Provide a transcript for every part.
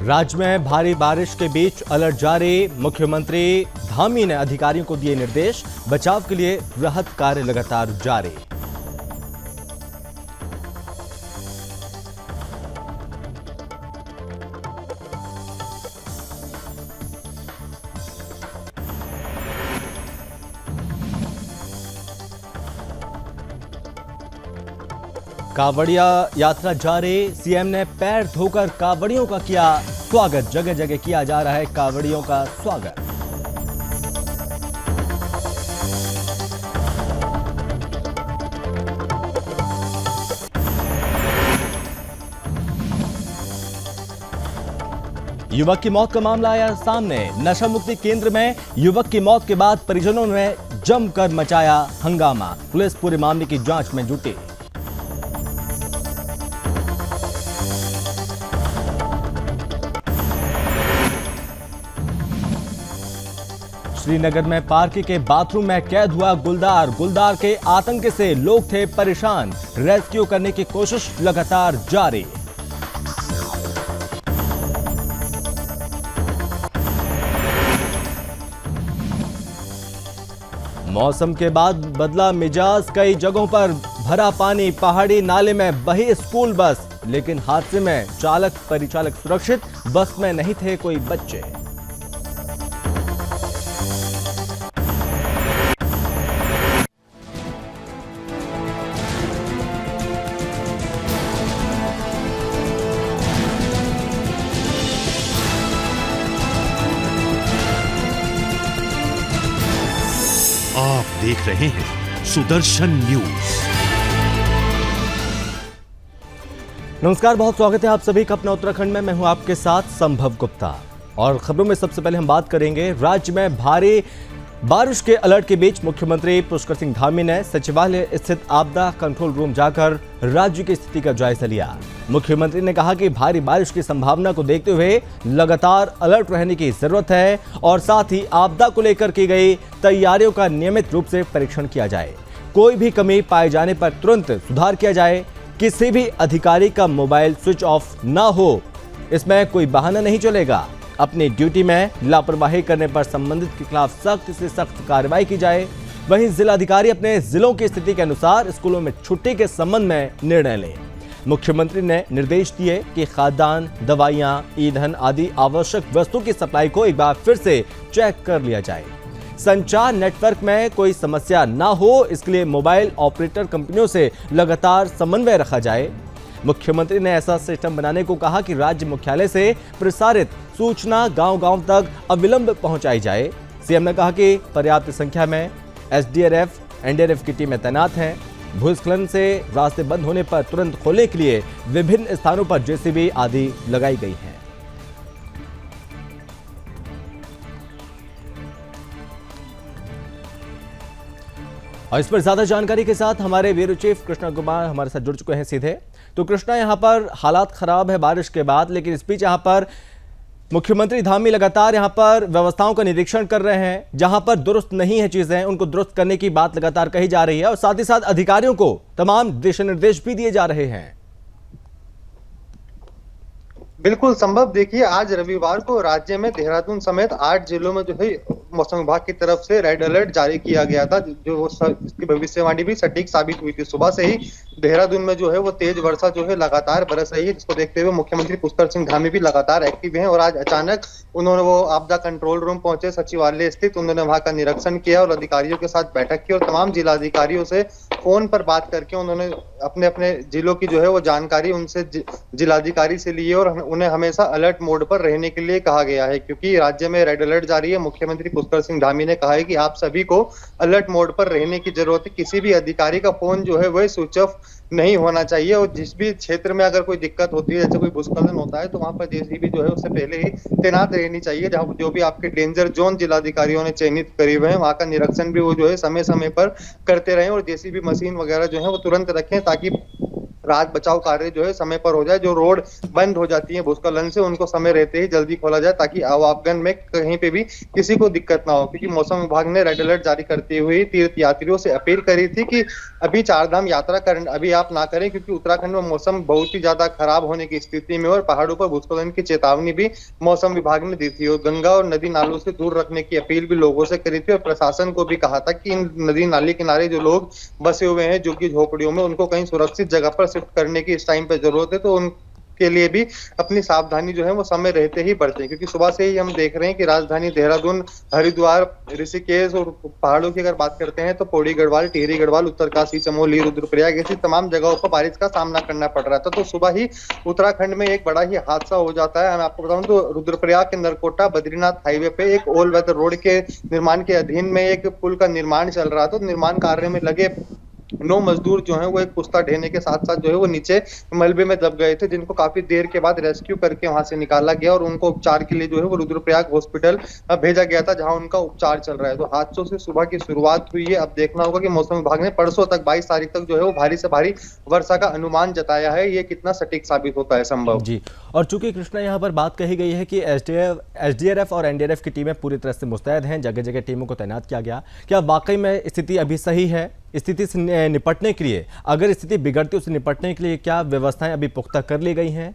राज्य में भारी बारिश के बीच अलर्ट जारी। मुख्यमंत्री धामी ने अधिकारियों को दिए निर्देश। बचाव के लिए राहत कार्य लगातार जारी। कांवड़िया यात्रा जारी। सीएम ने पैर धोकर कांवड़ियों का किया स्वागत। जगह जगह किया जा रहा है कांवड़ियों का स्वागत। युवक की मौत का मामला आया सामने। नशा मुक्ति केंद्र में युवक की मौत के बाद परिजनों ने जमकर मचाया हंगामा। पुलिस पूरे मामले की जांच में जुटी। श्रीनगर में पार्क के बाथरूम में कैद हुआ गुलदार। गुलदार के आतंक से लोग थे परेशान। रेस्क्यू करने की कोशिश लगातार जारी। मौसम के बाद बदला मिजाज। कई जगहों पर भरा पानी। पहाड़ी नाले में बही स्कूल बस, लेकिन हादसे में चालक परिचालक सुरक्षित। बस में नहीं थे कोई बच्चे। आप देख रहे हैं सुदर्शन न्यूज। नमस्कार, बहुत स्वागत है आप सभी का अपना उत्तराखंड में। मैं हूं आपके साथ संभव गुप्ता। और खबरों में सबसे पहले हम बात करेंगे राज्य में भारी बारिश के अलर्ट के बीच मुख्यमंत्री पुष्कर सिंह धामी ने सचिवालय स्थित आपदा कंट्रोल रूम जाकर राज्य की स्थिति का जायजा लिया। मुख्यमंत्री ने कहा कि भारी बारिश की संभावना को देखते हुए लगातार अलर्ट रहने की जरूरत है और साथ ही आपदा को लेकर की गई तैयारियों का नियमित रूप से परीक्षण किया जाए। कोई भी कमी पाए जाने पर तुरंत सुधार किया जाए। किसी भी अधिकारी का मोबाइल स्विच ऑफ ना हो, इसमें कोई बहाना नहीं चलेगा। अपनी ड्यूटी में लापरवाही करने पर संबंधित के खिलाफ सख्त से सख्त कार्रवाई की जाए। वहीं जिलाधिकारी अपने जिलों की स्थिति के अनुसार स्कूलों में छुट्टी के संबंध में निर्णय लें। मुख्यमंत्री ने निर्देश दिए कि खाद्यान्न, दवाइयां, ईंधन आदि आवश्यक वस्तुओं की सप्लाई को एक बार फिर से चेक कर लिया जाए। संचार नेटवर्क में कोई समस्या ना हो, इसके लिए मोबाइल ऑपरेटर कंपनियों से लगातार समन्वय रखा जाए। मुख्यमंत्री ने ऐसा सिस्टम बनाने को कहा कि राज्य मुख्यालय से प्रसारित सूचना गांव-गांव तक अविलंब पहुंचाई जाए। सीएम ने कहा कि पर्याप्त संख्या में एसडीआरएफ, एनडीआरएफ की टीमें तैनात हैं। भूस्खलन से रास्ते बंद होने पर तुरंत खोलने के लिए विभिन्न स्थानों पर जेसीबी आदि लगाई गई हैं। और इस पर ज्यादा जानकारी के साथ हमारे ब्यूरो चीफ कृष्णा कुमार हमारे साथ जुड़ चुके हैं सीधे। तो कृष्णा, यहां पर हालात खराब है बारिश के बाद, लेकिन इस बीच यहां पर मुख्यमंत्री धामी लगातार यहां पर व्यवस्थाओं का निरीक्षण कर रहे हैं। जहां पर दुरुस्त नहीं है चीजें, उनको दुरुस्त करने की बात लगातार कही जा रही है और साथ ही साथ अधिकारियों को तमाम दिशा निर्देश भी दिए जा रहे हैं। बिल्कुल संभव। देखिए, आज रविवार को राज्य में देहरादून समेत 8 जिलों में जो है मौसम विभाग की तरफ से रेड अलर्ट जारी किया गया था, जो इसकी भविष्यवाणी भी सटीक साबित हुई थी। सुबह से ही देहरादून में जो है वो तेज वर्षा जो है लगातार बरस रही है, जिसको देखते हुए मुख्यमंत्री पुष्कर सिंह धामी भी लगातार एक्टिव हैं। और आज अचानक उन्होंने वो आपदा कंट्रोल रूम पहुंचे सचिवालय स्थित। उन्होंने वहां का निरीक्षण किया और अधिकारियों के साथ बैठक की और तमाम जिलाधिकारियों से फोन पर बात करके उन्होंने अपने अपने जिलों की जो है वो जानकारी उनसे जिलाधिकारी से ली और उन्हें हमेशा अलर्ट मोड पर रहने के लिए कहा गया है, क्योंकि राज्य में रेड अलर्ट जारी है। मुख्यमंत्री पुष्कर सिंह धामी ने कहा है कि आप सभी को अलर्ट मोड पर रहने की जरूरत है। किसी भी अधिकारी का फोन जो है वह स्विच ऑफ नहीं होना चाहिए और जिस भी क्षेत्र में अगर कोई दिक्कत होती है, जैसे कोई भूस्खलन होता है, तो वहां पर जेसीबी जो है उससे पहले ही तैनात रहनी चाहिए। जहां जो भी आपके डेंजर जोन जिलाधिकारियों ने चिन्हित करे हुए हैं, वहां का निरीक्षण भी वो जो है समय समय पर करते रहें और जेसीबी मशीन वगैरह जो है वो तुरंत रखें, ताकि राहत बचाव कार्य जो है समय पर हो जाए, जो रोड बंद हो जाती है भूस्खलन से उनको समय रहते ही जल्दी खोला जाए, ताकि आवागमन में कहीं पे भी किसी को दिक्कत ना हो। क्योंकि मौसम विभाग ने रेड अलर्ट जारी करते हुए तीर्थ यात्रियों से अपील करी थी कि अभी चारधाम यात्रा अभी आप ना करें, क्योंकि उत्तराखंड में मौसम बहुत ही ज्यादा खराब होने की स्थिति में, और पहाड़ों पर भूस्खलन की चेतावनी भी मौसम विभाग ने दी थी, और गंगा और नदी नालों से दूर रखने की अपील भी लोगों से करी थी, और प्रशासन को भी कहा था कि इन नदी नाले किनारे जो लोग बसे हुए हैं जो कि झोपड़ियों में, उनको कहीं सुरक्षित जगह पर शिफ्ट करने की इस टाइम पे जरूरत है, तो उनके लिए भी अपनी सावधानी जो है वो समय रहते ही बरतें। क्योंकि सुबह से ही हम देख रहे हैं कि राजधानी देहरादून, हरिद्वार, ऋषिकेश और पहाड़ों की अगर बात करते हैं तो पौड़ी गढ़वाल, टिहरी गढ़वाल, उत्तरकाशी, चमोली, रुद्रप्रयाग ऐसी तमाम जगहों पर बारिश का सामना करना पड़ रहा था। तो सुबह ही उत्तराखंड में एक बड़ा ही हादसा हो जाता है। मैं आपको बताऊं तो रुद्रप्रयाग के नरकोटा बद्रीनाथ हाईवे पे एक ऑल वेदर रोड के निर्माण के अधीन में एक पुल का निर्माण चल रहा था। तो निर्माण कार्य में लगे 9 मजदूर जो हैं वो एक पुस्ता ढहने के साथ साथ जो है वो नीचे मलबे में दब गए थे, जिनको काफी देर के बाद रेस्क्यू करके वहां से निकाला गया और उनको उपचार के लिए जो है वो रुद्रप्रयाग हॉस्पिटल भेजा गया था, जहां उनका उपचार चल रहा है। तो हादसों से सुबह की शुरुआत हुई है। अब देखना होगा कि मौसम विभाग ने परसों तक 22 तारीख तक जो है वो भारी से भारी वर्षा का अनुमान जताया है। ये कितना सटीक साबित होता है संभव जी। और चूंकि कृष्णा यहाँ पर बात कही गई है कि एसडीआरएफ और एनडीआरएफ की टीमें पूरी तरह से मुस्तैद हैं, जगह जगह टीमों को तैनात किया गया, क्या वाकई में स्थिति अभी सही है? स्थिति से निपटने के लिए, अगर स्थिति बिगड़ती है उससे निपटने के लिए क्या व्यवस्थाएं अभी पुख्ता कर ली गई हैं?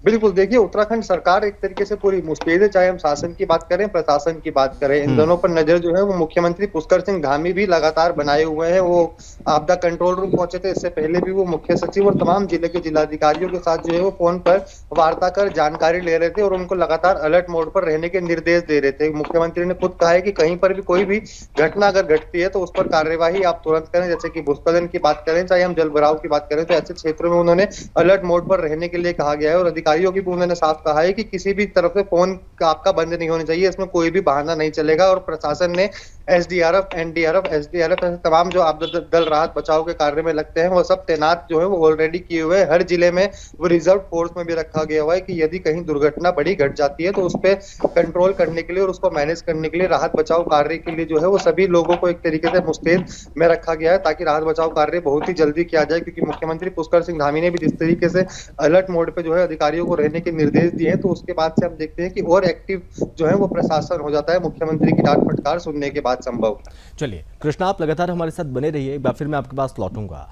बिल्कुल, देखिए उत्तराखंड सरकार एक तरीके से पूरी मुस्तैद है, चाहे हम शासन की बात करें, प्रशासन की बात करें। इन दोनों पर नजर जो है वो मुख्यमंत्री पुष्कर सिंह धामी भी लगातार बनाए हुए हैं। वो आपदा कंट्रोल रूम पहुंचे थे, इससे पहले भी वो मुख्य सचिव और तमाम जिले के जिलाधिकारियों के साथ जो है वो फोन पर वार्ता कर जानकारी ले रहे थे और उनको लगातार अलर्ट मोड पर रहने के निर्देश दे रहे थे। मुख्यमंत्री ने खुद कहा है कि कहीं पर भी कोई भी घटना अगर घटती है तो उस पर कार्यवाही आप तुरंत करें। जैसे कि भूस्खलन की बात करें, चाहे हम जल भराव की बात करें, तो ऐसे क्षेत्रों में उन्होंने अलर्ट मोड पर रहने के लिए कहा गया है। और अधिकारियों की भी उन्होंने साफ कहा है कि किसी भी तरफ से फोन आपका बंद नहीं होना चाहिए, इसमें कोई भी बहाना नहीं चलेगा। और प्रशासन ने एसडीआरएफ, एनडीआरएफ, एसडीआरएफ ऐसे तमाम जो आपदा दल राहत बचाव के कार्य में लगते हैं वो सब तैनात जो है वो ऑलरेडी किए हुए हैं। हर जिले में वो रिजर्व फोर्स में भी रखा गया हुआ है कि यदि कहीं दुर्घटना बड़ी घट जाती है तो उस पर कंट्रोल करने के लिए और उसको मैनेज करने के लिए, राहत बचाव कार्य के लिए जो है वो सभी लोगों को एक तरीके से मुस्तैद में रखा गया है, ताकि राहत बचाव कार्य बहुत ही जल्दी किया जाए। क्योंकि मुख्यमंत्री पुष्कर सिंह धामी ने भी जिस तरीके से अलर्ट मोड पे जो है अधिकारियों को रहने के निर्देश दिए हैं, तो उसके बाद से हम देखते हैं कि और एक्टिव जो है वो प्रशासन हो जाता है मुख्यमंत्री की डांट फटकार सुनने के बाद संभव। चलिए कृष्णा, आप लगातार हमारे साथ बने रहिए, एक बार फिर मैं आपके पास लौटूंगा।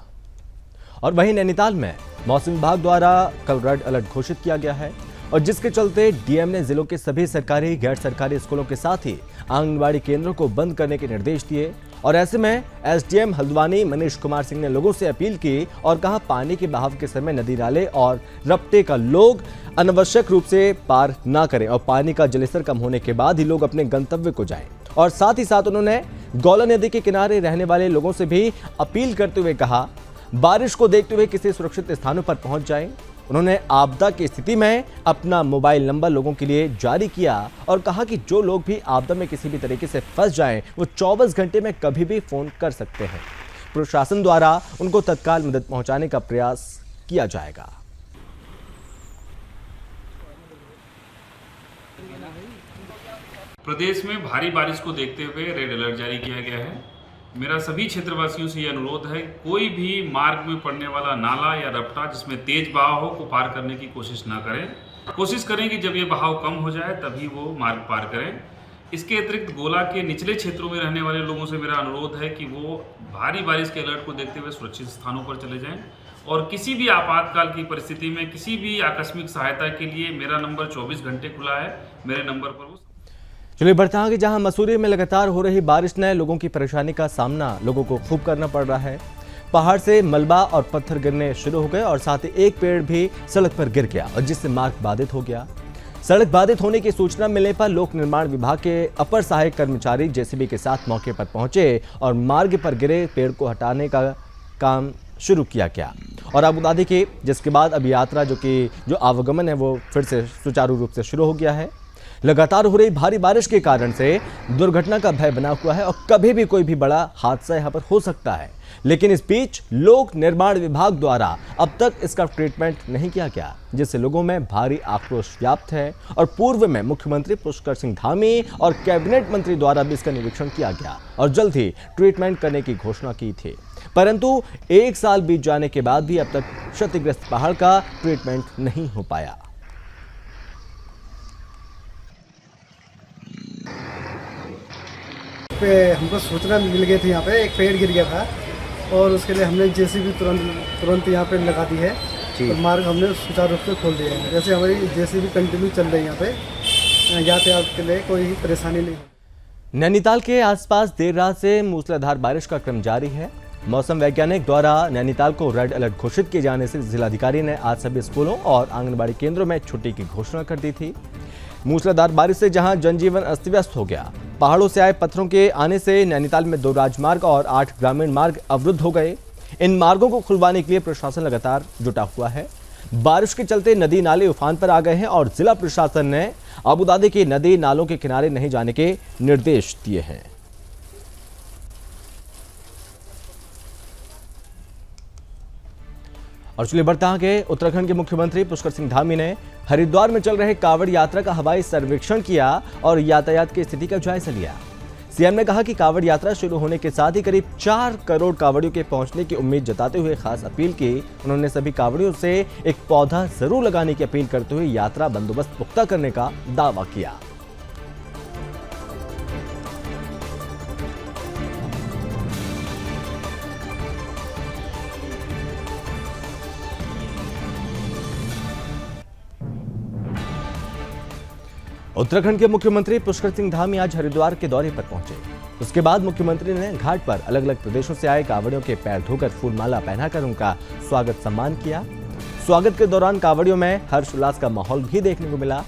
और वहीं नैनीताल में मौसम विभाग द्वारा कल रेड अलर्ट घोषित किया गया है, और जिसके चलते डीएम ने जिलों के सभी सरकारी गैर सरकारी स्कूलों के साथ ही आंगनबाड़ी केंद्रों को बंद करने के निर्देश दिए। और ऐसे में एसडीएम हल्द्वानी मनीष कुमार सिंह ने लोगों से अपील की और कहा, पानी के बहाव के समय नदी नाले और रपटे का लोग अनावश्यक रूप से पार ना करें और पानी का जलस्तर कम होने के बाद ही लोग अपने गंतव्य को जाएं। और साथ ही साथ उन्होंने गौला नदी के किनारे रहने वाले लोगों से भी अपील करते हुए कहा, बारिश को देखते हुए किसी सुरक्षित स्थानों पर पहुंच जाएं। उन्होंने आपदा की स्थिति में अपना मोबाइल नंबर लोगों के लिए जारी किया और कहा कि जो लोग भी आपदा में किसी भी तरीके से फंस जाएं, वो 24 घंटे में कभी भी फोन कर सकते हैं। प्रशासन द्वारा उनको तत्काल मदद पहुंचाने का प्रयास किया जाएगा। प्रदेश में भारी बारिश को देखते हुए रेड अलर्ट जारी किया गया है। मेरा सभी क्षेत्रवासियों से यह अनुरोध है, कोई भी मार्ग में पड़ने वाला नाला या रपटा जिसमें तेज बहाव हो को पार करने की कोशिश ना करें। कोशिश करें कि जब ये बहाव कम हो जाए तभी वो मार्ग पार करें। इसके अतिरिक्त गोला के निचले क्षेत्रों में रहने वाले लोगों से मेरा अनुरोध है कि वो भारी बारिश के अलर्ट को देखते हुए सुरक्षित स्थानों पर चले जाएं। और किसी भी आपातकाल की परिस्थिति में किसी भी आकस्मिक सहायता के लिए मेरा नंबर 24 घंटे खुला है। मेरे नंबर पर वो। चलिए बढ़ते हैं आगे, जहां मसूरी में लगातार हो रही बारिश ने लोगों की परेशानी का सामना लोगों को खूब करना पड़ रहा है। पहाड़ से मलबा और पत्थर गिरने शुरू हो गए और साथ ही एक पेड़ भी सड़क पर गिर गया और जिससे मार्ग बाधित हो गया। सड़क बाधित होने की सूचना मिलने पर लोक निर्माण विभाग के अपर सहायक कर्मचारी जेसीबी के साथ मौके पर पहुंचे और मार्ग पर गिरे पेड़ को हटाने का काम शुरू किया गया। और आपको बता दें कि जिसके बाद अब यात्रा जो आवागमन है वो फिर से सुचारू रूप से शुरू हो गया है। लगातार हो रही भारी बारिश के कारण से दुर्घटना का भय बना हुआ है और कभी भी कोई भी बड़ा हादसा यहां पर हो सकता है। लेकिन इस बीच लोक निर्माण विभाग द्वारा अब तक इसका ट्रीटमेंट नहीं किया गया, जिससे लोगों में भारी आक्रोश व्याप्त है। और पूर्व में मुख्यमंत्री पुष्कर सिंह धामी और कैबिनेट मंत्री द्वारा भी इसका निरीक्षण किया गया और जल्द ही ट्रीटमेंट करने की घोषणा की थी। परंतु 1 साल बीत जाने के बाद भी अब तक क्षतिग्रस्त पहाड़ का ट्रीटमेंट नहीं हो पाया। पे हमको सूचना मिल गई थी, यहाँ पे एक पेड़ गिर गया था और उसके लिए हमने जेसीबी तुरंत यहाँ पे लगा दी है और मार्ग हमने सुचारू रूप से खोल दिया है। जैसे हमारी जेसीबी कंटिन्यू चल रही है, यहाँ पे यातायात के लिए कोई परेशानी नहीं। नैनीताल के आसपास देर रात से मूसलाधार बारिश का क्रम जारी है। मौसम वैज्ञानिक द्वारा नैनीताल को रेड अलर्ट घोषित किए जाने से जिलाधिकारी ने आज सभी स्कूलों और आंगनबाड़ी केंद्रों में छुट्टी की घोषणा कर दी थी। मूसलाधार बारिश से जहां जनजीवन अस्त व्यस्त हो गया, पहाड़ों से आए पत्थरों के आने से नैनीताल में 2 राजमार्ग और 8 ग्रामीण मार्ग अवरुद्ध हो गए। इन मार्गों को खुलवाने के लिए प्रशासन लगातार जुटा हुआ है। बारिश के चलते नदी नाले उफान पर आ गए हैं और जिला प्रशासन ने आबूदादी के नदी नालों के किनारे नहीं जाने के निर्देश दिए हैं। और चलिए बढ़ते आगे, उत्तराखंड के मुख्यमंत्री पुष्कर सिंह धामी ने हरिद्वार में चल रहे कांवड़ यात्रा का हवाई सर्वेक्षण किया और यातायात की स्थिति का जायजा लिया। सीएम ने कहा कि कांवड़ यात्रा शुरू होने के साथ ही करीब 4 करोड़ कांवड़ियों के पहुंचने की उम्मीद जताते हुए खास अपील की। उन्होंने सभी कांवड़ियों से एक पौधा जरूर लगाने की अपील करते हुए यात्रा बंदोबस्त पुख्ता करने का दावा किया। उत्तराखंड के मुख्यमंत्री पुष्कर सिंह धामी आज हरिद्वार के दौरे पर पहुंचे। उसके बाद मुख्यमंत्री ने घाट पर अलग अलग प्रदेशों से आए कांवड़ियों के पैर धोकर फूलमाला पहनाकर उनका स्वागत सम्मान किया। स्वागत के दौरान कांवड़ियों में हर्षोल्लास का माहौल भी देखने को मिला।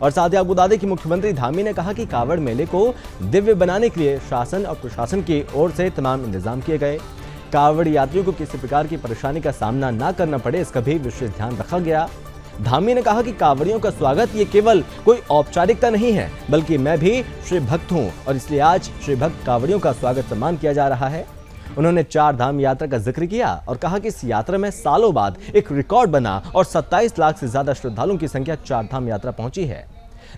और साथ ही आबूदादी के मुख्यमंत्री धामी ने कहा कि कांवड़ मेले को दिव्य बनाने के लिए शासन और प्रशासन की ओर से तमाम इंतजाम किए गए। कांवड़ यात्रियों को किसी प्रकार की परेशानी का सामना न करना पड़े, इसका भी विशेष ध्यान रखा गया। धामी ने कहा कि कांवड़ियों का स्वागत ये केवल कोई औपचारिकता नहीं है, बल्कि मैं भी श्री भक्त हूं और इसलिए आज श्री भक्त कांवड़ियों का स्वागत सम्मान किया जा रहा है। उन्होंने 4 धाम यात्रा का जिक्र किया और कहा कि इस यात्रा में सालों बाद एक रिकॉर्ड बना और 27 लाख से ज्यादा श्रद्धालुओं की संख्या 4 धाम यात्रा पहुंची है।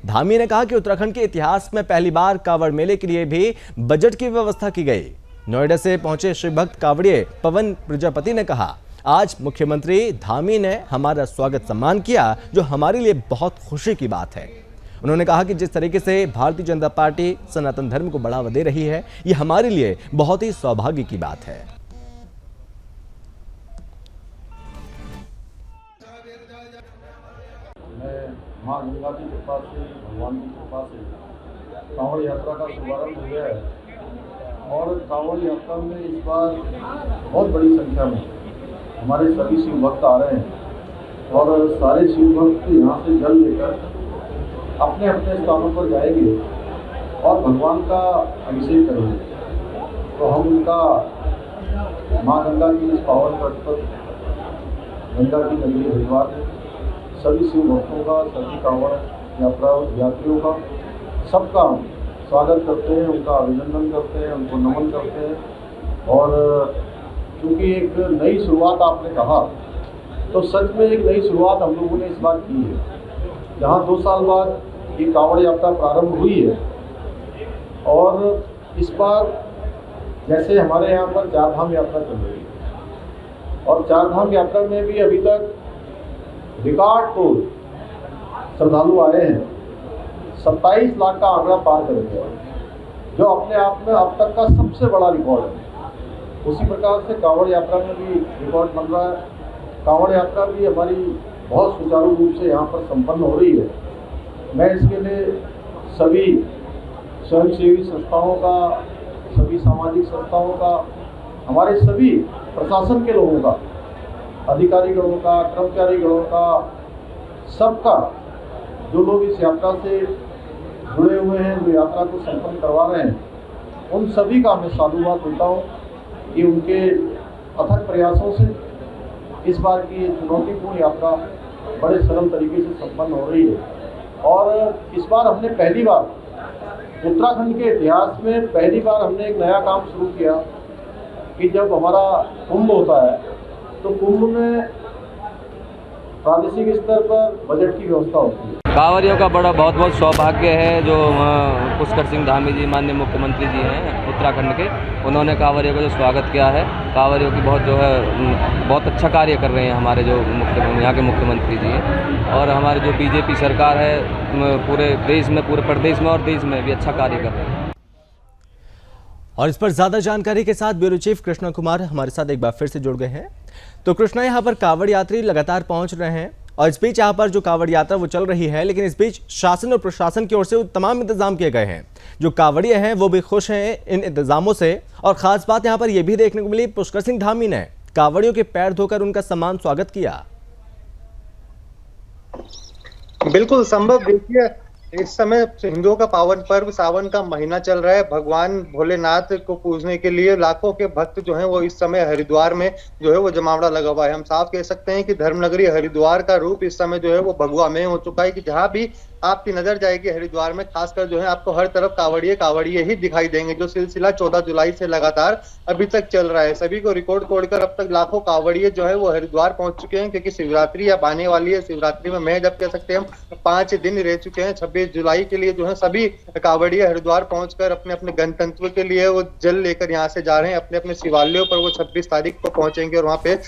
धामी ने कहा कि उत्तराखंड के इतिहास में पहली बार कांवड़ मेले के लिए भी बजट की व्यवस्था की गई। नोएडा से पहुंचे श्री भक्त कांवड़िए पवन प्रजापति ने कहा, आज मुख्यमंत्री धामी ने हमारा स्वागत सम्मान किया, जो हमारे लिए बहुत खुशी की बात है। उन्होंने कहा कि जिस तरीके से भारतीय जनता पार्टी सनातन धर्म को बढ़ावा दे रही है, ये हमारे लिए बहुत ही सौभाग्य की बात है। मैं मां गंगा की कृपा से, भगवान की कृपा से कांवड़ यात्रा का शुभारंभ हो गया है और कांवड़ यात्रा में इस बार बहुत बड़ी संख्या में हमारे सभी शिव भक्त आ रहे हैं और सारे शिव भक्त यहाँ से जल लेकर अपने अपने स्थानों पर जाएंगे और भगवान का अभिषेक करेंगे। तो हम उनका माँ गंगा की इस पावन तट पर, गंगा की नगरी हरिद्वार में सभी शिव भक्तों का, सभी कांवड़ यात्रियों का, सबका स्वागत करते हैं, उनका अभिनंदन करते हैं, उनको नमन करते हैं। और क्योंकि एक नई शुरुआत आपने कहा, तो सच में एक नई शुरुआत हम लोगों ने इस बार की है। जहाँ 2 साल बाद ये कांवड़ यात्रा प्रारंभ हुई है और इस बार जैसे हमारे यहाँ पर 4 धाम यात्रा चल रही है और 4 धाम यात्रा में भी अभी तक रिकॉर्ड तोड़ श्रद्धालु आए हैं। 27 लाख का आंकड़ा पार कर गया, जो अपने आप में अब तक का सबसे बड़ा रिकॉर्ड है। उसी प्रकार से कांवड़ यात्रा में भी रिकॉर्ड बन रहा है। कांवड़ यात्रा भी हमारी बहुत सुचारू रूप से यहाँ पर संपन्न हो रही है। मैं इसके लिए सभी स्वयंसेवी संस्थाओं का, सभी सामाजिक संस्थाओं का, हमारे सभी प्रशासन के लोगों का, अधिकारी गणों का, कर्मचारी गणों का, सबका, जो लोग इस यात्रा से जुड़े हुए हैं, जो यात्रा को संपन्न करवा रहे हैं, उन सभी का मैं साधुवाद देता हूँ कि उनके अथक प्रयासों से इस बार की चुनौतीपूर्ण यात्रा बड़े सरल तरीके से संपन्न हो रही है। और इस बार हमने पहली बार उत्तराखंड के इतिहास में पहली बार हमने एक नया काम शुरू किया कि जब हमारा कुंभ होता है तो कुंभ में प्रादेशिक स्तर पर बजट की व्यवस्था होती है। कांवरियों का बहुत बहुत सौभाग्य है जो पुष्कर सिंह धामी जी माननीय मुख्यमंत्री जी हैं उत्तराखंड के, उन्होंने कांवरियों का जो स्वागत किया है। कांवरियों की बहुत अच्छा कार्य कर रहे हैं हमारे जो यहाँ के मुख्यमंत्री जी हैं, और हमारे जो बीजेपी सरकार है पूरे देश में, पूरे प्रदेश में और देश में भी अच्छा कार्य कर रहे हैं। और इस पर ज्यादा जानकारी के साथ ब्यूरो चीफ कृष्णा कुमार हमारे साथ एक बार फिर से जुड़ गए हैं। तो कृष्णा, यहाँ पर कांवड़ यात्री लगातार पहुंच रहे हैं और इस बीच यहाँ पर जो कांवड़ यात्रा वो चल रही है, लेकिन इस बीच शासन और प्रशासन की ओर से तमाम इंतजाम किए गए हैं। जो कांवड़िए हैं वो भी खुश हैं इन इंतजामों से, और खास बात यहाँ पर यह भी देखने को मिली, पुष्कर सिंह धामी ने कांवड़ियों के पैर धोकर उनका सम्मान स्वागत किया। बिल्कुल संभव। देखिए, इस समय हिंदुओं का पावन पर्व सावन का महीना चल रहा है। भगवान भोलेनाथ को पूजने के लिए लाखों के भक्त जो हैं वो इस समय हरिद्वार में जो है वो जमावड़ा लगा हुआ है। हम साफ कह सकते हैं कि धर्मनगरी हरिद्वार का रूप इस समय जो है वो भगवा में हो चुका है, कि जहां भी आपकी नजर जाएगी हरिद्वार में, खासकर जो है आपको हर तरफ कांवड़िए ही दिखाई देंगे। जो सिलसिला 14 जुलाई से लगातार अभी तक चल रहा है, सभी को रिकॉर्ड तोड़कर अब तक लाखों कांवड़िए जो है वो हरिद्वार पहुंच चुके हैं, क्योंकि शिवरात्रि अब आने वाली है। शिवरात्रि में मैं जब कह सकते हैं हम 5 दिन रह चुके हैं। 26 जुलाई के लिए जो है सभी कांवड़िए हरिद्वार पहुंचकर अपने अपने गणतंत्र के लिए वो जल लेकर यहाँ से जा रहे हैं। अपने अपने शिवालयों पर वो 26 तारीख को पहुंचेंगे और वहां पे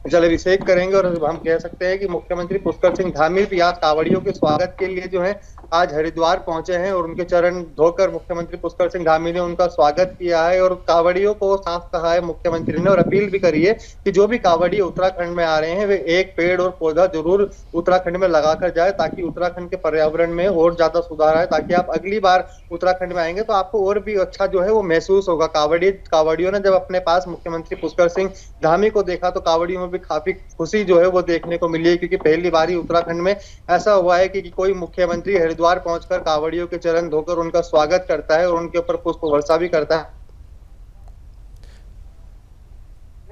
जल अभिषेक करेंगे। और हम कह सकते हैं कि मुख्यमंत्री पुष्कर सिंह धामी भी आज कांवड़ियों के स्वागत के लिए जो है आज हरिद्वार पहुंचे हैं, और उनके चरण धोकर मुख्यमंत्री पुष्कर सिंह धामी ने उनका स्वागत किया है। और कांवड़ियों को साफ कहा है मुख्यमंत्री ने, और अपील भी करी है कि जो भी कांवड़िए उत्तराखंड में आ रहे हैं वे एक पेड़ और पौधा जरूर उत्तराखंड में लगाकर जाए, ताकि उत्तराखंड के पर्यावरण में और ज्यादा सुधार आए, ताकि आप अगली बार उत्तराखंड में आएंगे तो आपको और भी अच्छा जो है वो महसूस होगा। कांवड़ियों ने जब अपने पास मुख्यमंत्री पुष्कर सिंह धामी को देखा तो कांवड़ियों में भी काफी खुशी जो है वो देखने को मिली है, क्योंकि पहली बार ही उत्तराखंड में ऐसा हुआ है कि कोई मुख्यमंत्री हरिद्वार पहुंचकर कांवड़ियों के चरण धोकर उनका स्वागत करता है और उनके ऊपर पुष्प वर्षा भी करता है।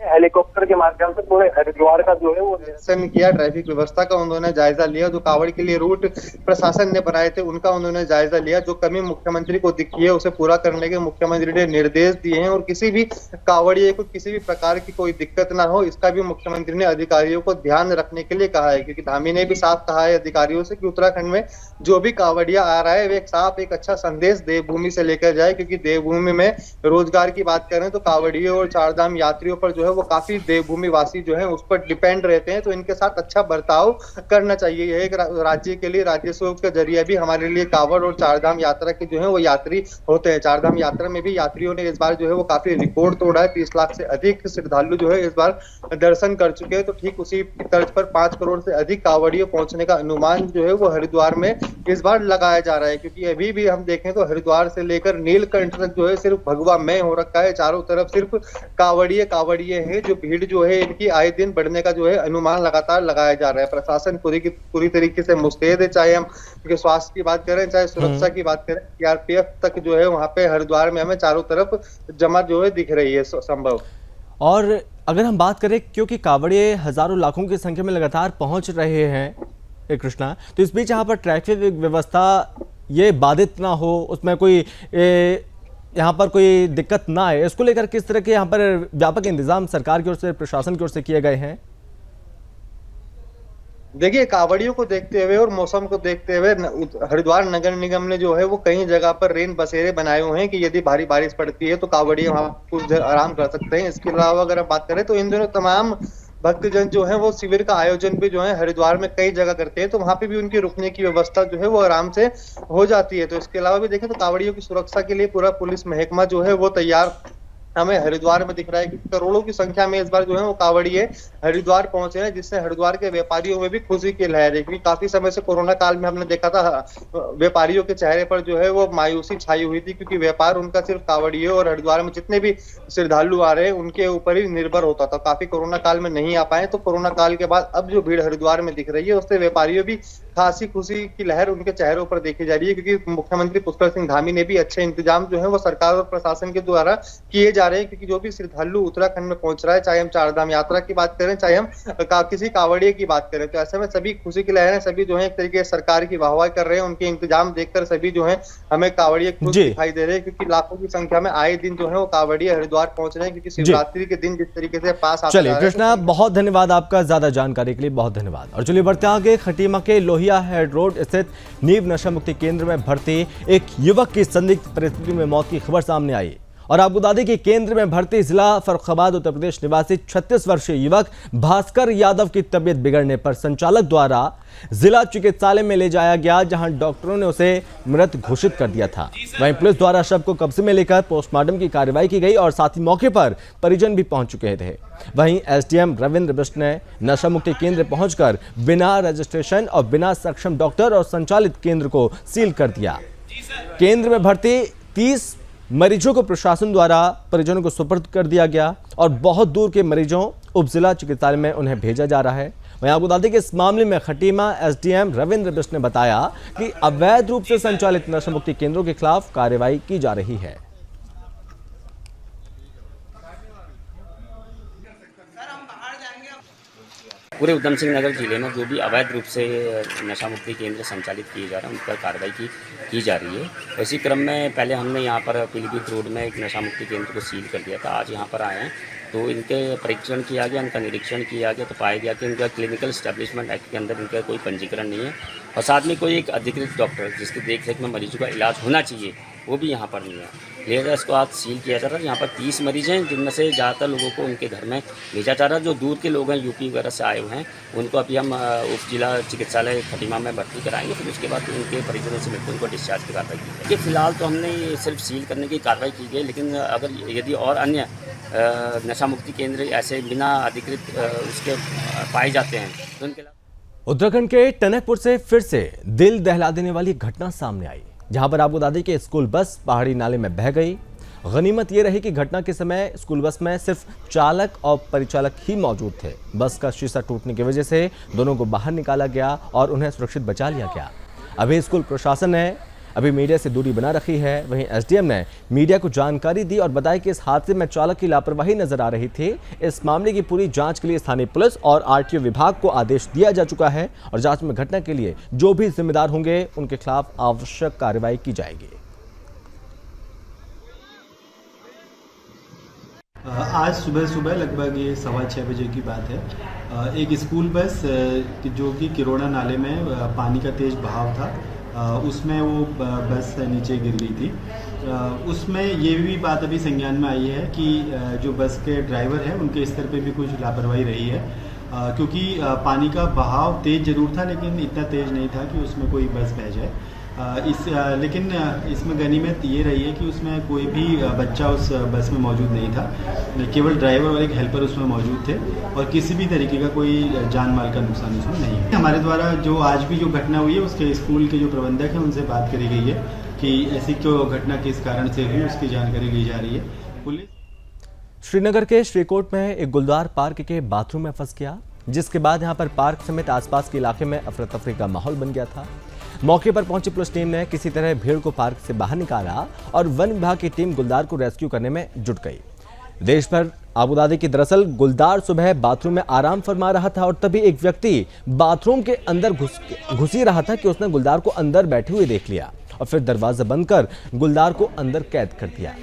हेलीकॉप्टर के माध्यम से पूरे हरिद्वार का जो है वो निरीक्षण किया, ट्रैफिक व्यवस्था का उन्होंने जायजा लिया, जो कांवड़ के लिए रूट प्रशासन ने बनाए थे उनका उन्होंने जायजा लिया। जो कमी मुख्यमंत्री को दिखी है उसे पूरा करने के मुख्यमंत्री ने निर्देश दिए हैं, और किसी भी कांवड़िए को किसी भी प्रकार की कोई दिक्कत ना हो इसका भी मुख्यमंत्री ने अधिकारियों को ध्यान रखने के लिए कहा है। क्योंकि धामी ने भी साफ कहा है अधिकारियों से कि उत्तराखंड में जो भी कांवड़िया आ रहा है वे एक अच्छा संदेश देवभूमि से लेकर जाए, क्योंकि देवभूमि में रोजगार की बात करें तो कांवड़ियों और चारधाम यात्रियों पर जो है वो काफी देवभूमि वासी जो है उस पर डिपेंड रहते हैं, तो इनके साथ अच्छा बर्ताव करना चाहिए। यह एक राज्य के लिए राजस्व के जरिए भी हमारे लिए कांवड़ और चारधाम यात्रा के जो है वो यात्री होते हैं। चारधाम यात्रा में भी यात्रियों ने इस बार जो है वो काफी रिकॉर्ड तोड़ा है। 30 लाख से अधिक श्रद्धालु जो है इस बार दर्शन कर चुके हैं। तो ठीक उसी तर्ज पर 5 करोड़ से अधिक कांवड़ियों पहुंचने का अनुमान जो है वो हरिद्वार में इस बार लगाया जा रहा है, क्योंकि अभी भी हम देखें तो हरिद्वार से लेकर नीलकंठ तक जो है सिर्फ भगवा मय हो रखा है। चारों तरफ सिर्फ कांवड़िए हैं। जो भीड़ जो है इनकी आए दिन बढ़ने का जो है अनुमान लगातार लगाया जा रहा है। प्रशासन पूरी तरीके से मुस्तैद है, चाहे हम स्वास्थ्य की बात करें चाहे सुरक्षा की बात करें। सीआरपीएफ तक जो है वहां पे हरिद्वार में हमें चारों तरफ जमा जो है दिख रही है संभव। और अगर हम बात करें, क्योंकि कांवड़िए हजारों लाखों की संख्या में लगातार पहुंच रहे हैं कृष्णा, तो इस बीच यहाँ पर ट्रैफिक व्यवस्था ये बाधित ना हो, उसमें कोई यहाँ पर कोई दिक्कत ना आए, इसको लेकर किस तरह के यहाँ पर व्यापक इंतजाम सरकार की ओर से, प्रशासन की ओर से किए गए हैं? देखिए, कांवड़ियों को देखते हुए और मौसम को देखते हुए हरिद्वार नगर निगम ने जो है वो कई जगह पर रेन बसेरे बनाए हुए हैं कि यदि भारी बारिश पड़ती है तो कांवड़िए वहां कुछ देर आराम कर सकते हैं। इसके अलावा अगर हम बात करें तो इन दिनों तमाम भक्तजन जो है वो शिविर का आयोजन भी जो है हरिद्वार में कई जगह करते हैं, तो वहां पे भी उनकी रुकने की व्यवस्था जो है वो आराम से हो जाती है। तो इसके अलावा भी देखें तो कांवड़ियों की सुरक्षा के लिए पूरा पुलिस महकमा जो है वो तैयार हमें हरिद्वार में दिख रहा है, क्योंकि करोड़ों की संख्या में इस बार जो है वो कांवड़िए हरिद्वार पहुंचे हैं, जिससे हरिद्वार के व्यापारियों में भी खुशी की लहर है। क्योंकि काफी समय से कोरोना काल में हमने देखा था व्यापारियों के चेहरे पर जो है वो मायूसी छाई हुई थी, क्योंकि व्यापार उनका सिर्फ कांवड़िए और हरिद्वार में जितने भी श्रद्धालु आ रहे हैं उनके ऊपर ही निर्भर होता था। काफी कोरोना काल में नहीं आ पाए, तो कोरोना काल के बाद अब जो भीड़ हरिद्वार में दिख रही है उससे व्यापारियों भी खासी खुशी की लहर उनके चेहरों पर देखी जा रही है, क्योंकि मुख्यमंत्री पुष्कर सिंह धामी ने भी अच्छे इंतजाम जो है वो सरकार और प्रशासन के द्वारा किए जा रहे हैं, क्योंकि जो भी श्रद्धालु उत्तराखंड में पहुंच रहा है, चाहे हम चारधाम यात्रा की बात करें, चाहे हम किसी कांवड़िए की बात करें, तो ऐसे में सभी खुशी की लहर है, सभी जो है एक तरीके से सरकार की वाहवाही कर रहे हैं। उनके इंतजाम देखकर सभी जो है हमें कांवड़िए खुश दिखाई दे रहे हैं, क्योंकि लाखों की संख्या में आए दिन जो है वो कांवड़िए हरिद्वार पहुंच रहे हैं, क्योंकि शिवरात्रि के दिन जिस तरीके से पास आता चलिए कृष्णा, बहुत धन्यवाद आपका ज्यादा जानकारी के लिए, बहुत धन्यवाद। और चलिए बढ़ते आगे। खटीमा के लोहिया हेड रोड स्थित नीव नशा मुक्ति केंद्र में भर्ती एक युवक की संदिग्ध परिस्थिति में मौत की खबर सामने आई। और आपको बता दें कि केंद्र में भर्ती जिला फर्रुखाबाद उत्तर प्रदेश निवासी 36 वर्षीय युवक भास्कर यादव की तबीयत बिगड़ने पर संचालक द्वारा जिला चिकित्सालय में ले जाया गया, जहां डॉक्टरों ने उसे मृत घोषित कर दिया था। वहीं पुलिस द्वारा शव को कब्जे में लेकर पोस्टमार्टम की कार्रवाई की गई और साथ ही मौके पर परिजन भी पहुंच चुके थे। वहीं एसडीएम रविंद्र बिष्ट ने नशा मुक्ति केंद्र पहुंचकर बिना रजिस्ट्रेशन और बिना सक्षम डॉक्टर और संचालित केंद्र को सील कर दिया। केंद्र में भर्ती 30 मरीजों को प्रशासन द्वारा परिजनों को सुपुर्द कर दिया गया और बहुत दूर के मरीजों उप जिला चिकित्सालय में उन्हें भेजा जा रहा है। वहीं आपको बता दें कि इस मामले में खटीमा एसडीएम रविंद्र बिष्ट ने बताया कि अवैध रूप से संचालित नशा मुक्ति केंद्रों के खिलाफ कार्रवाई की जा रही है। पूरे उधम सिंह नगर जिले में जो भी अवैध रूप से नशा मुक्ति केंद्र संचालित किए जा रहे हैं उन पर कार्रवाई की जा रही है। इसी क्रम में पहले हमने यहाँ पर पीलीभीत रोड में एक नशा मुक्ति केंद्र को सील कर दिया था। आज यहाँ पर आए हैं तो इनके परीक्षण किया गया, इनका निरीक्षण किया गया तो पाया गया कि इनका क्लिनिकल एस्टेब्लिशमेंट एक्ट के अंदर इनका कोई पंजीकरण नहीं है और साथ में कोई एक अधिकृत डॉक्टर जिसकी देखरेख में मरीजों का इलाज होना चाहिए वो भी यहाँ पर नहीं है। लिहाजा इसको आज सील किया जा रहा है। यहाँ पर 30 मरीज हैं जिनमें से ज़्यादातर लोगों को उनके घर में भेजा जा रहा है। जो दूर के लोग हैं यूपी वगैरह से आए हुए हैं उनको अभी हम उप जिला चिकित्सालय खटीमा में भर्ती कराएंगे, फिर उसके बाद उनके परिजनों से मिलकर उनको डिस्चार्ज की कार्रवाई की जाएगी। फिलहाल तो हमने सिर्फ सील करने की कार्रवाई की गई, लेकिन अगर यदि और अन्य नशा मुक्ति केंद्र ऐसे बिना अधिकृत उसके पाए जाते हैं तो उनके। उत्तराखंड के टनकपुर से फिर से दिल दहला देने वाली घटना सामने आई, जहां पर आपको बता दें कि स्कूल बस पहाड़ी नाले में बह गई। गनीमत यह रही कि घटना के समय स्कूल बस में सिर्फ चालक और परिचालक ही मौजूद थे। बस का शीशा टूटने की वजह से दोनों को बाहर निकाला गया और उन्हें सुरक्षित बचा लिया गया। अभी स्कूल प्रशासन ने मीडिया से दूरी बना रखी है। वहीं एसडीएम ने मीडिया को जानकारी दी और बताया कि इस हादसे में चालक की लापरवाही नजर आ रही थी। इस मामले की पूरी जांच के लिए स्थानीय पुलिस और आरटीओ विभाग को आदेश दिया जा चुका है और जांच में घटना के लिए जो भी जिम्मेदार होंगे उनके खिलाफ आवश्यक कार्रवाई की जाएगी। आज सुबह लगभग ये 6:15 बजे की बात है। एक स्कूल बस जो कि किरोड़ा नाले में पानी का तेज बहाव था, उसमें वो बस नीचे गिर गई थी। उसमें ये भी बात अभी संज्ञान में आई है कि जो बस के ड्राइवर हैं उनके स्तर पे भी कुछ लापरवाही रही है, क्योंकि पानी का बहाव तेज जरूर था लेकिन इतना तेज नहीं था कि उसमें कोई बस बह जाए। लेकिन इसमें गनीमत ये रही है कि उसमें कोई भी बच्चा उस बस में मौजूद नहीं था, केवल ड्राइवर और एक हेल्पर उसमें मौजूद थे और किसी भी तरीके का कोई जान माल का नुकसान उसमें नहीं है। हमारे द्वारा जो आज भी जो घटना हुई है उसके स्कूल के जो प्रबंधक हैं उनसे बात करी गई है कि ऐसी क्यों घटना किस कारण से हुई, उसकी जानकारी ली जा रही है। पुलिस श्रीनगर के श्रीकोट में एक गुलदार पार्क के बाथरूम में फंस गया, जिसके बाद यहां पर पार्क समेत आसपास के इलाके में अफरा तफरी का माहौल बन गया था। मौके पर पहुंची पुलिस टीम ने किसी तरह भीड़ को पार्क से बाहर निकाला और वन विभाग की टीम गुलदार को रेस्क्यू करने में जुट गई। देश भर आपको बता दें कि दरअसल गुलदार सुबह बाथरूम में आराम फरमा रहा था और तभी एक व्यक्ति बाथरूम के अंदर घुस ही रहा था कि उसने गुलदार को अंदर बैठे हुए देख लिया और फिर दरवाजा बंद कर गुलदार को अंदर कैद कर दिया।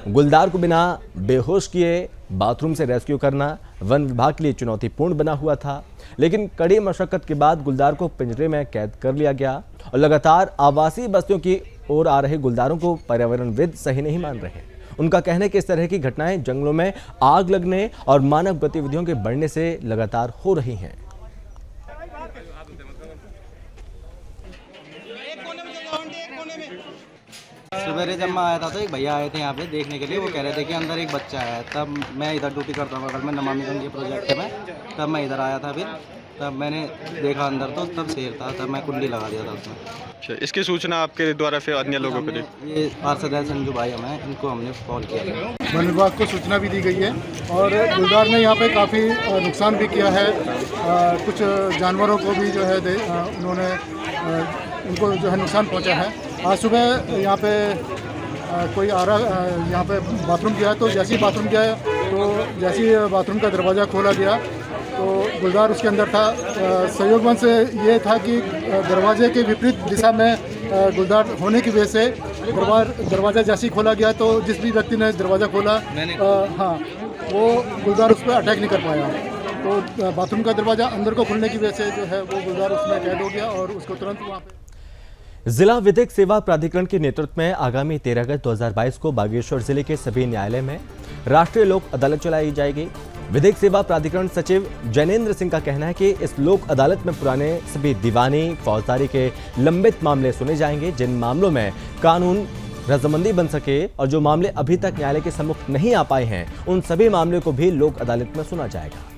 गुलदार को बिना बेहोश किए बाथरूम से रेस्क्यू करना वन विभाग के लिए चुनौतीपूर्ण बना हुआ था, लेकिन कड़ी मशक्कत के बाद गुलदार को पिंजरे में कैद कर लिया गया और लगातार आवासीय बस्तियों की ओर आ रहे गुलदारों को पर्यावरणविद सही नहीं मान रहे। उनका कहना है कि इस तरह की घटनाएं जंगलों में आग लगने और मानव गतिविधियों के बढ़ने से लगातार हो रही हैं। सवेरे जब मैं आया था तो एक भैया आए थे यहाँ पे देखने के लिए, वो कह रहे थे कि अंदर एक बच्चा है। तब मैं इधर ड्यूटी करता हूँ अगर मैं नमामि गंगे प्रोजेक्ट में, तब मैं इधर आया था। फिर तब मैंने देखा अंदर तो तब शेर था, तब मैं कुंडी लगा दिया था उसमें। अच्छा, इसकी सूचना आपके द्वारा फिर अन्य लोगों को दी? ये पार्षद है संजू भाई हमें, इनको हमने कॉल किया। वन विभाग को सूचना भी दी गई है और गुलदार ने यहाँ पे काफ़ी नुकसान भी किया है। कुछ जानवरों को भी जो है उन्होंने उनको जो है नुकसान पहुँचा है। आज सुबह यहाँ पे कोई आ रहा यहाँ पे बाथरूम गया, तो जैसे ही बाथरूम गया तो जैसे ही बाथरूम का दरवाज़ा खोला गया तो गुलदार उसके अंदर था। संयोगवश से ये था कि दरवाजे के विपरीत दिशा में गुलदार होने की वजह से दरवाज़ा जैसे ही खोला गया तो जिस भी व्यक्ति ने दरवाज़ा खोला हाँ वो गुलदार उस पर अटैक नहीं कर पाया। तो बाथरूम का दरवाज़ा अंदर को खुलने की वजह से जो है वो गुलदार उसमें कैद हो गया और उसको तुरंत वहाँ पे। जिला विधिक सेवा प्राधिकरण के नेतृत्व में आगामी 13 अगस्त 2022 को बागेश्वर जिले के सभी न्यायालय में राष्ट्रीय लोक अदालत चलाई जाएगी। विधिक सेवा प्राधिकरण सचिव जैनेन्द्र सिंह का कहना है कि इस लोक अदालत में पुराने सभी दीवानी फौजदारी के लंबित मामले सुने जाएंगे। जिन मामलों में कानून रजामंदी बन सके और जो मामले अभी तक न्यायालय के सम्मुख नहीं आ पाए हैं उन सभी मामलों को भी लोक अदालत में सुना जाएगा।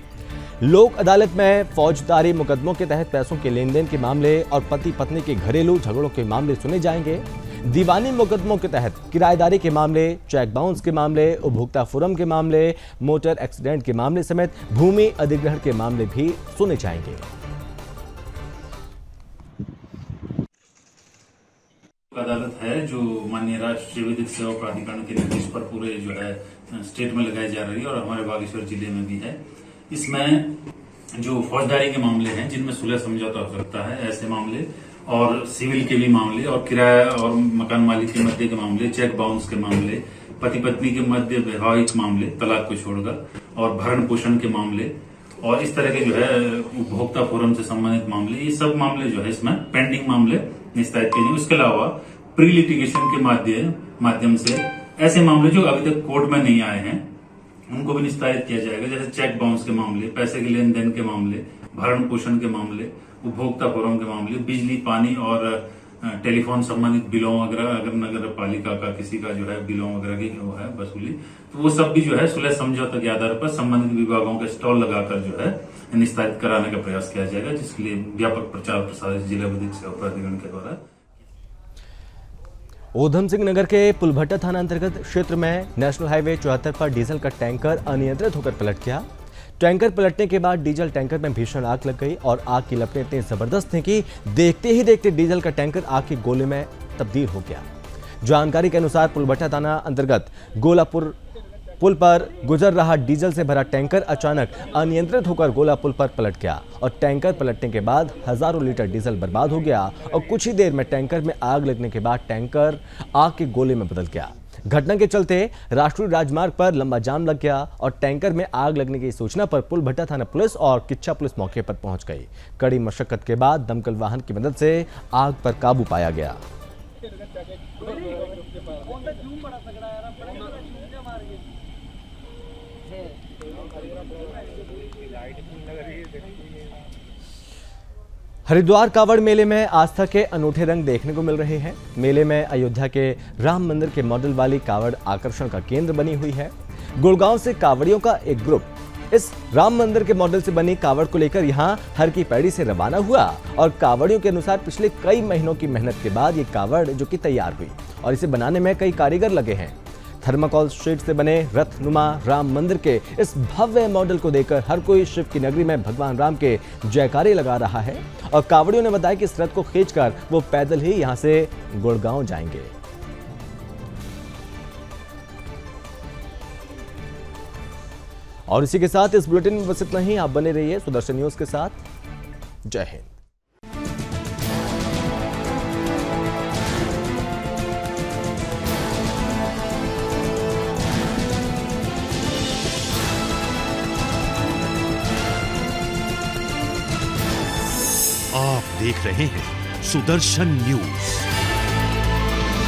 लोक अदालत में फौजदारी मुकदमों के तहत पैसों के लेन देन के मामले और पति पत्नी के घरेलू झगड़ों के मामले सुने जाएंगे। दीवानी मुकदमों के तहत किराएदारी के मामले, चेक बाउंस के मामले, उपभोक्ता फोरम के मामले, मोटर एक्सीडेंट के मामले समेत भूमि अधिग्रहण के मामले भी सुने जाएंगे। अदालत है जो माननीय राष्ट्रीय विधिक सेवा प्राधिकरण के निर्देश पर पूरे जो है स्टेट में लगाई जा रही है और हमारे बागेश्वर जिले में भी है। इसमें जो फौजदारी के मामले हैं जिनमें सुलह समझौता हो सकता है, ऐसे मामले और सिविल के भी मामले और किराया और मकान मालिक के मध्य के मामले, चेक बाउंस के मामले, पति पत्नी के मध्य वैवाहिक मामले तलाक को छोड़कर और भरण पोषण के मामले और इस तरह के जो है उपभोक्ता फोरम से संबंधित मामले, ये सब मामले जो है इसमें पेंडिंग मामले निस्तारित किए जाएंगे। उसके अलावा प्री लिटिगेशन के माध्यम से ऐसे मामले जो अभी तक कोर्ट में नहीं आए हैं उनको भी निस्तारित किया जाएगा, जैसे चेक बाउंस के मामले, पैसे के लेन देन के मामले, भरण पोषण के मामले, उपभोक्ता फोरम के मामले, बिजली पानी और टेलीफोन संबंधित बिलों वगैरह, अगर नगर पालिका का किसी का जो है बिलों वगैरह की वो है वसूली, तो वो सब भी जो है सुलह समझौता के आधार पर संबंधित विभागों के स्टॉल लगाकर जो है निस्तारित कराने का प्रयास किया जाएगा, जिसके लिए व्यापक प्रचार प्रसार जिला विधिक सेवा प्राधिकरण के द्वारा। ऊधम सिंह नगर के पुलभट्टा थाना अंतर्गत क्षेत्र में नेशनल हाईवे 74 पर डीजल का टैंकर अनियंत्रित होकर पलट गया। टैंकर पलटने के बाद डीजल टैंकर में भीषण आग लग गई और आग की लपटें इतनी जबरदस्त थी कि देखते ही देखते डीजल का टैंकर आग के गोले में तब्दील हो गया। जानकारी के अनुसार पुलभट्टा थाना अंतर्गत गोलापुर पुल पर गुजर रहा डीजल से भरा टैंकर अचानक अनियंत्रित होकर गोला पुल पर पलट गया और टैंकर पलटने के बाद हजारों लीटर डीजल बर्बाद हो गया और कुछ ही देर में टैंकर में आग लगने के बाद टैंकर आग के गोले में बदल गया। घटना के चलते राष्ट्रीय राजमार्ग पर लंबा जाम लग गया और टैंकर में आग लगने की सूचना पर पुलभट्टा थाना पुलिस और किच्छा पुलिस मौके पर पहुंच गई। कड़ी मशक्कत के बाद दमकल वाहन की मदद से आग पर काबू पाया गया। हरिद्वार कावड़ मेले में आस्था के अनूठे रंग देखने को मिल रहे हैं। मेले में अयोध्या के राम मंदिर के मॉडल वाली कावड़ आकर्षण का केंद्र बनी हुई है। गुड़गांव से कावड़ियों का एक ग्रुप इस राम मंदिर के मॉडल से बनी कावड़ को लेकर यहां हर की पैड़ी से रवाना हुआ और कावड़ियों के अनुसार पिछले कई महीनों की मेहनत के बाद ये कावड़ जो कि तैयार हुई और इसे बनाने में कई कारीगर लगे हैं। थर्माकोल शीट से बने रथनुमा राम मंदिर के इस भव्य मॉडल को देखकर हर कोई शिव की नगरी में भगवान राम के जयकारे लगा रहा है और कावड़ियों ने बताया कि इस रथ को खींचकर वो पैदल ही यहां से गुड़गांव जाएंगे। और इसी के साथ इस बुलेटिन में बस इतना ही। आप बने रहिए सुदर्शन न्यूज के साथ। जय हिंद। आप देख रहे हैं सुदर्शन न्यूज।